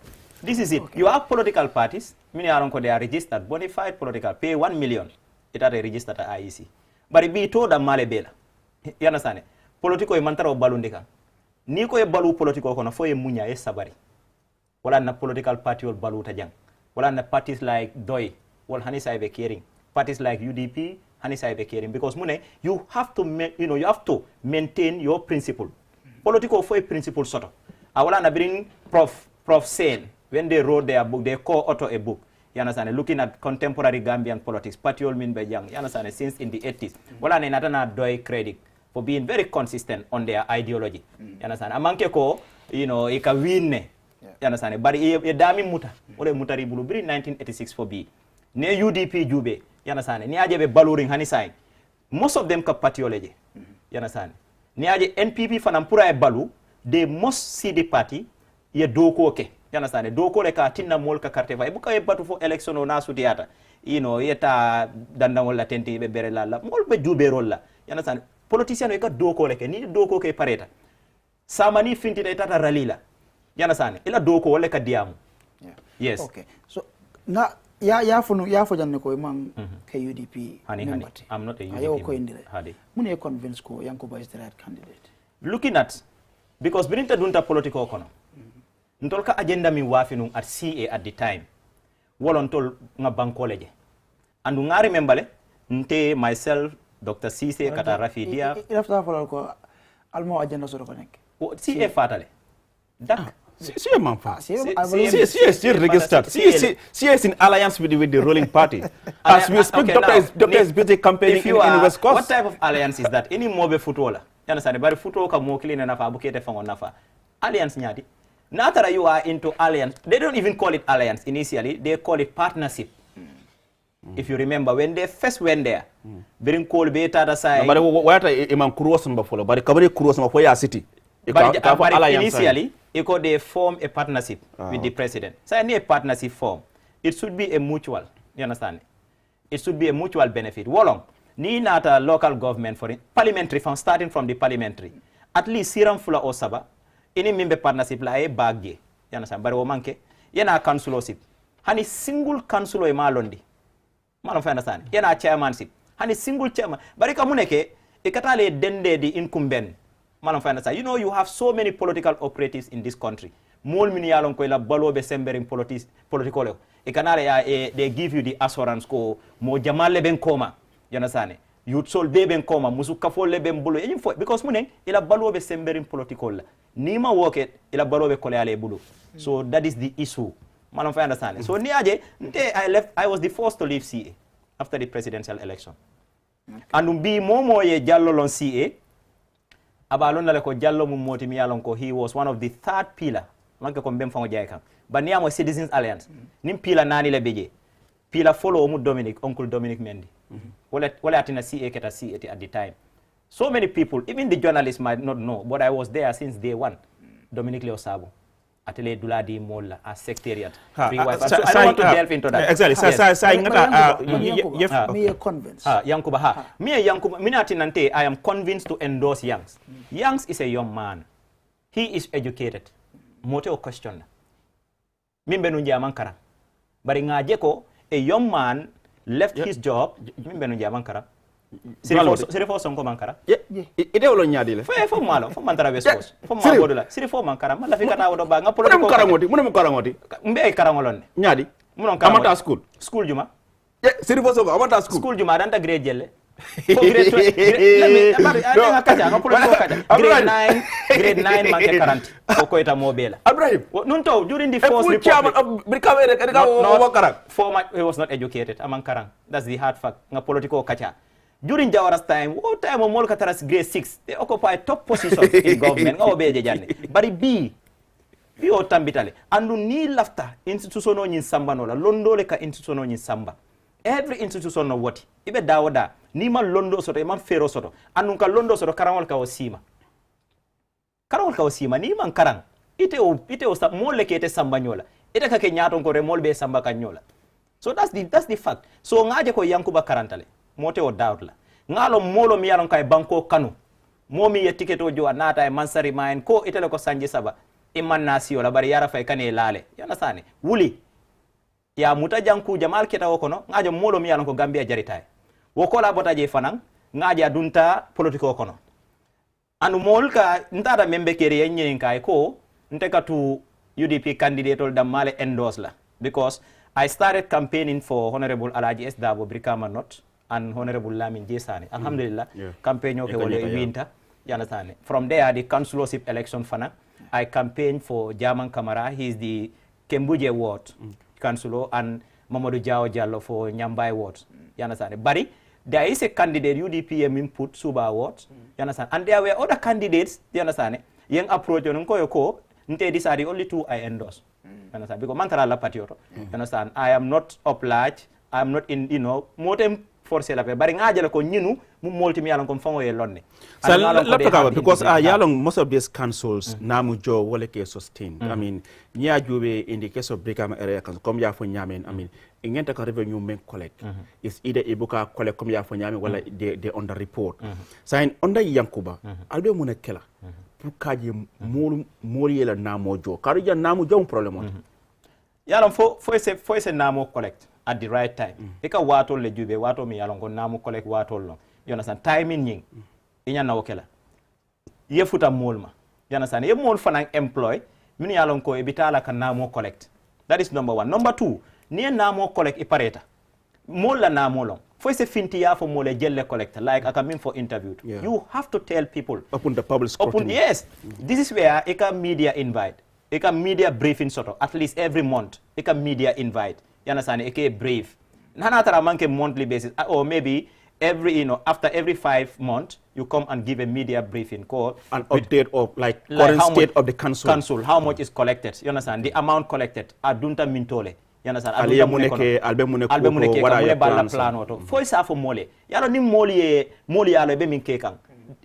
Speaker 3: this is it you have political parties mini aron ko they are registered bona political pay 1 million it are registered at IEC but it be told that male bela you understand politiko e mantara o balundika ni ko e balu politiko kono fo e munya e sabari wala na political party wol balu ta jang wala na parties like DOI wol hanisa be caring parties like UDP hanisa be caring because mune you have to you have to maintain your principle politiko fo e principle soto awala na bring prof Sen when they wrote their book they co-author a book you understand looking at contemporary Gambian politics party wol min be jang you understand since in the 80s wala na natana DOI credit for being very consistent on their ideology. You understand? Amanke ko, ika winne. You understand? But ye dami muta. Ole mutari bulu bri 1986 for B. Ne UDP jube. You understand? Ni aje be baluring hanisai. Most of them ka partyology. You understand? Ni aje NPP fanampura e balu, they must see the party ye doko ke. You understand? Doko le ka tinna mol ka karte va. Buka ye batu for election o nasu tiata. Yeta dandangol la tenti be bere la. Mol be jube rolla. You understand? Politician eka doko leke ni doko ke pareta samani finti na itata ralila yana sane ila doko wala ka diamu yes
Speaker 2: okay so na ya fo janne ko man ke UDP
Speaker 3: hani I'm not a UDP
Speaker 2: ayo ko indire
Speaker 3: hadi
Speaker 2: mune convince ko Yankuba is the right candidate
Speaker 3: looking at because birinta dunta political kono ntol ka agenda mi wafinu at CA at the time wolon tol nga bankoleje andu ngari membale nte myself Dr. Cisse kata Rafi Dia
Speaker 2: ilafta folal ko almo agenda so ko nek
Speaker 3: CA fatale dak
Speaker 1: CA man fa CA still registered CA is in alliance with the ruling party as we speak Dr. is busy campaigning in West Coast
Speaker 3: what type of alliance is that any mobe footballer you understand bari football ka mo clean na fa bukete fango nafa alliance nyadi natara you are into alliance they don't even call it alliance initially they call it partnership If you remember, when they first went there, bring coal beta the side.
Speaker 1: But what iman cross before, but kabari cross for your city.
Speaker 3: But initially, they form a partnership with the president. So any partnership form, it should be a mutual. You understand? It should be a mutual benefit. Wolong, ni not a local government for it. Parliamentary from starting from the parliamentary. At least Siram Fula Osaba, any member partnership la e bagge. You understand? But womanke, yena councilorship. Hani single councilor e malondi. Malon fa understand? Yena chairmanship. Hani single chairman. But ikamuneke, ikatale dende di incumbent. Malon fa understand? You know, you have so many political operatives in this country. Mol mini yalon ko ila balo be sembering political. Ikanale they give you the assurance ko mo jamale ben koma. You understand? Youth sol be ben koma musuka fo le ben bulu. Because munen ila balo be sembering political. Nima work ila balo be kole ale bulu. So that is the issue. Malon fa understand? So niaje I was the first to leave CA after the presidential election. Okay. And bi momo ye jallo lon CA abalon la ko jallo mum moti mi yalon ko he was one of the third pillar manke ko mbem fango jay kan ba niamo Citizens Alliance nim pillar nani la beje pillar follow mu Uncle Dominic Mendy wala atina CA keta CA at the time. So many people, even the journalists might not know, but I was there since day one. Dominic Leo Sabo Atelier Duladi Mola as secretariat. So I don't want to delve into that.
Speaker 2: Exactly. Me convinced.
Speaker 3: Yankuba. Me Yankuba. Minatinante. I am convinced to endorse Yangs. Yangs is a young man. He is educated. Mote o question. Mimbe nunja mankara. Bari ngajeko a young man left his job. Mimbe nunja mankara. Sirifo sonko mankara.
Speaker 1: Ide olo nyadi le.
Speaker 3: Fo malo, fo mantara wespos. Fo ma bodula. Sirifo mankara. Mala fika ta wodo ba nga politiko.
Speaker 1: Mune karangoti.
Speaker 3: Mbe karangolon.
Speaker 1: Nyadi.
Speaker 3: Munon karangoti.
Speaker 1: Amata school.
Speaker 3: School juma.
Speaker 1: Sirifo sonko amata school.
Speaker 3: School juma danta grade jelle. Grade 9 manke 40. Ko eta mobile.
Speaker 1: Ibrahim.
Speaker 3: Nunto during the first report. He was not educated among karang. That's the hard fact. Nga politiko kacha. During Jawara's time, what time of Molkataras grade 6, they occupy top positions in government. But B o tambitale. Andu ni lafta institution in samba nola. Londo leka institution in samba. Every institution no what? Ibe dawoda. Ni man londo soto, man fero soto. Andu ka londo soto karangol ka osima. Karangol ka osima ni man karang. Ite o mole ke ite samba nyola. Ite ka ke nyato ko remol be samba kanyola. So that's the fact. So ngaje ko Yankuba karantale. Mote o doubt la ngalo molo mi yalon kay banko kanu momi ye ticket o jo anata e mansari main ko itele ko sanje saba imman nasiyo la bari yara fay kane lale yana sane wuli ya muta janku jamal keta o kono ngajo molo mi yalon ko Gambia jaritay wo ko la botaje fanan ngaji adunta politiko kono anu mol ka ndada membe kere yenyen kay ko nteka tu UDP candidate ol damale endorse la because I started campaigning for Honorable Alaji S. Dabo Brikama Not and Honorable Lamin Jesani. Alhamdulillah, campaign okay winter. You understand? From there, the councilorship election fana, I campaigned for Jaman Kamara. He is the Kembuje ward councilor, and Mamadou Jao Jallo for Nyambai ward. You understand? But there is a candidate UDPM input Suba ward. You understand? And there were other candidates. You understand? Young approach on Nkoyoko. These are the only two I endorse. You understand? Because Mantara la patioto. You understand? I am not obliged. I am not in, motem force la bari ngajala ko nyinu mu multi mi yalon ko fango ye lonne
Speaker 1: so because yalong most of these councils namu jo wole ke sustain I mean nya jobe in the case of Brikama area council comme ya fo nyamen I mean ingenta ka revenue men collect is either ibuka collect comme ya fo nyamen wala they under report so in under Yankuba albe mona kela pour kaje mol yela namo jo karu ja namo jo problème
Speaker 3: yalon fo se namo collect at the right time. Eka wato le jube wato mi yalongo namu collect wato lo. You understand? Timing ying. Inya na okela. Ye futa molma. You understand? Ye mol fanang employ. Mini yalongo ebitala ka namu collect. That is number 1. Number 2. Niye namu collect ipareta. Mol la namu long. For se finti ya for mole jelle collect. Like I come in for interview. Yeah. You have to tell people.
Speaker 1: Open the public scrutiny.
Speaker 3: Yes. This is where eka media invite. Eka media briefing sort of. At least every month. Eka media invite. You understand? Eke brave. Nanatara manke monthly basis, or maybe after every 5 months, you come and give a media briefing call.
Speaker 1: An update of current state of the council.
Speaker 3: How much is collected? You understand? The amount collected. Adunta mintole. you understand
Speaker 1: aliye muneke albe muneke
Speaker 3: wara ya plan oto fo isa fo mole yalo ni moli yalo be min ke kan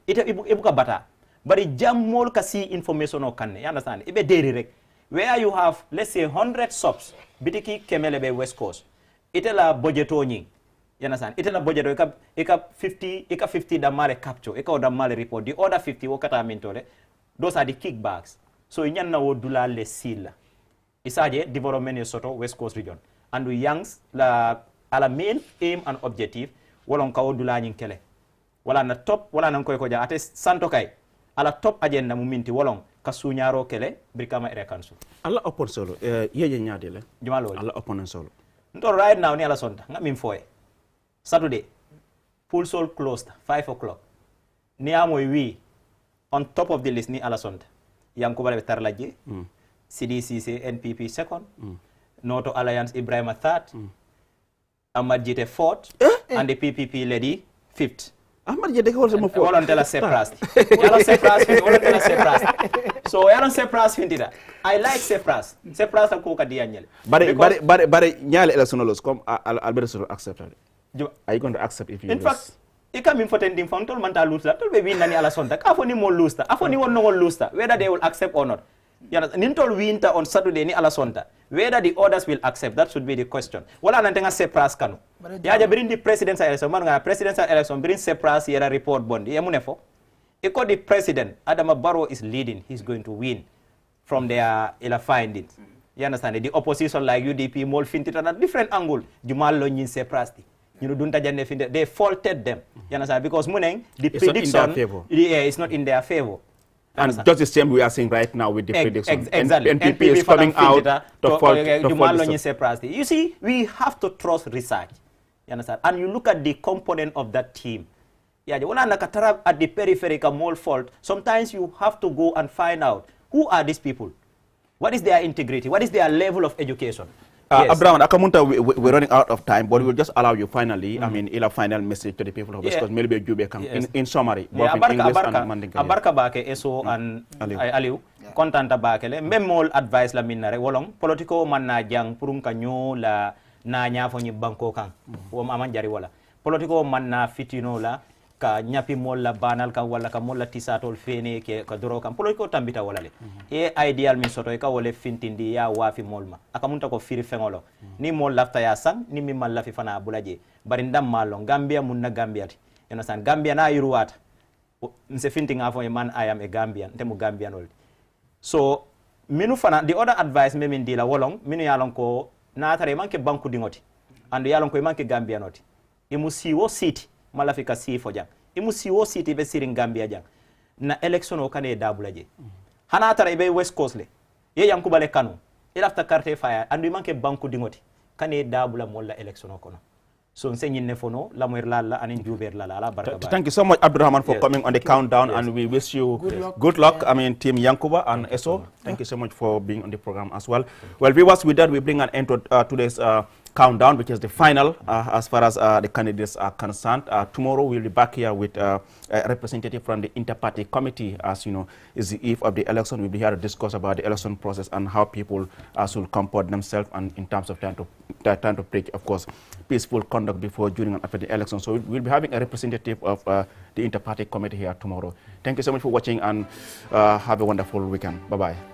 Speaker 3: ite ibuka bata bari jam mol kasi information o kanne you understand ibe deri rek where you have let's say 100 shops bitiki kemele be West Coast ite la budgeto nyi you understand ite la budgeto eka 50 da male capture eka da male report the other 50 wakata mintole those are the kickbacks so nyanna wo dula le sila isaje development in soto West Coast region and we yangs la ala main aim and objective wolon kawo dula nyin kele wala na top wala nan koy ko ja ate santo kay ala top agenda mu minti wolon ka suñaro kele Brikama area council
Speaker 1: alla opon solo yeje nyaade le
Speaker 3: juma lol
Speaker 1: alla opon solo
Speaker 3: ndo right now ni ala sonta nga min foye Saturday full soul closed 5 o'clock ni amoy wi on top of the list ni ala sonta yankuba be tarlaje CDCC NPP second Noto Alliance Ibrahima third Ahmad Jite fourth and the PPP lady fifth
Speaker 1: Ahmad Jite ko sama fourth
Speaker 3: wala ntela seprasti yalo seprasti wala ntela seprasti so yalo seprasti fintida I like seprasti ko ka dia nyele
Speaker 1: bare nyale electionals comme Alberto accepted are you going to accept if you
Speaker 3: in fact ika min fotendi fontol manta lusta tol be winani ala sonta ka foni mo lusta afoni wonno ngol lusta whether they will accept or not nintol winter on Saturday ni ala sonta whether the others will accept that should be the question wala nantenga sepras kanu yaja bring the presidential election man nga presidential election bring sepras yera report bond yemune fo iko the president Adama Barrow is leading he's going to win from their ila findings you understand the opposition like UDP mol fintita na different angle jumal lo nyin sepras you know dunta jande finde they faulted them you understand because muneng the
Speaker 1: it's
Speaker 3: prediction
Speaker 1: it's
Speaker 3: not in their favor.
Speaker 1: And just the same we are seeing right now with the prediction.
Speaker 3: Exactly.
Speaker 1: NPP is coming out to fault
Speaker 3: you see, we have to trust research. You understand? And you look at the component of that team. Yeah, at the peripheral mole fault, sometimes you have to go and find out who are these people? What is their integrity? What is their level of education? Yes.
Speaker 1: Abraham, Akamunta, we're running out of time, but we'll just allow you finally, I mean, a final message to the people of West Coast, maybe in summary, both in English and Mandinka.
Speaker 3: Abarka bake eso and Aliu, kontanta bakele, memol advice la minare, wolong, politiko man na jang purung kanyo la na nyafo nyi banko kang, wom amanjari wala. Politiko man na fitino la, ka nyapi mol la banal ka wala ka mol la tisatol fene ke ka doro kam politiko tambita wala le e ideal min soto ka wala fintindi ya wafi molma akamunta ko firi fengolo ni mol lafta ya sang ni mi mal lafi fana bulaje bari ndam malo Gambia mun na Gambia ti you understand Gambia na yuruwata nse finting afo e man I am a Gambian temu Gambian ol so minu fana the other advice me min dila wolong minu yalon ko na tare manke banku dingoti and yalon ko manke Gambian oti e musiwo city malafika si fo jang imusi wo city be sirin Gambia jang na election o kane dabulaje hana tara be West Coast le ye yankubale kanu ilafta carte fire andu manke banku dingoti kane dabula molla election o kono so nsenyin fono la moir la anin juber la barka ba.
Speaker 1: Thank you so much Abdurrahman for coming on the countdown and we wish you good luck. I mean team Yankuba and Eso thank you so much for being on the program as well. Well viewers, with that we bring an end to today's countdown, which is the final as far as the candidates are concerned. Tomorrow we'll be back here with a representative from the Inter-Party Committee. As you know, is the eve of the election. We'll be here to discuss about the election process and how people should comport themselves and in terms of trying to preach, of course, peaceful conduct before, during, and after the election. So we'll be having a representative of the Inter-Party Committee here tomorrow. Thank you so much for watching and have a wonderful weekend. Bye-bye.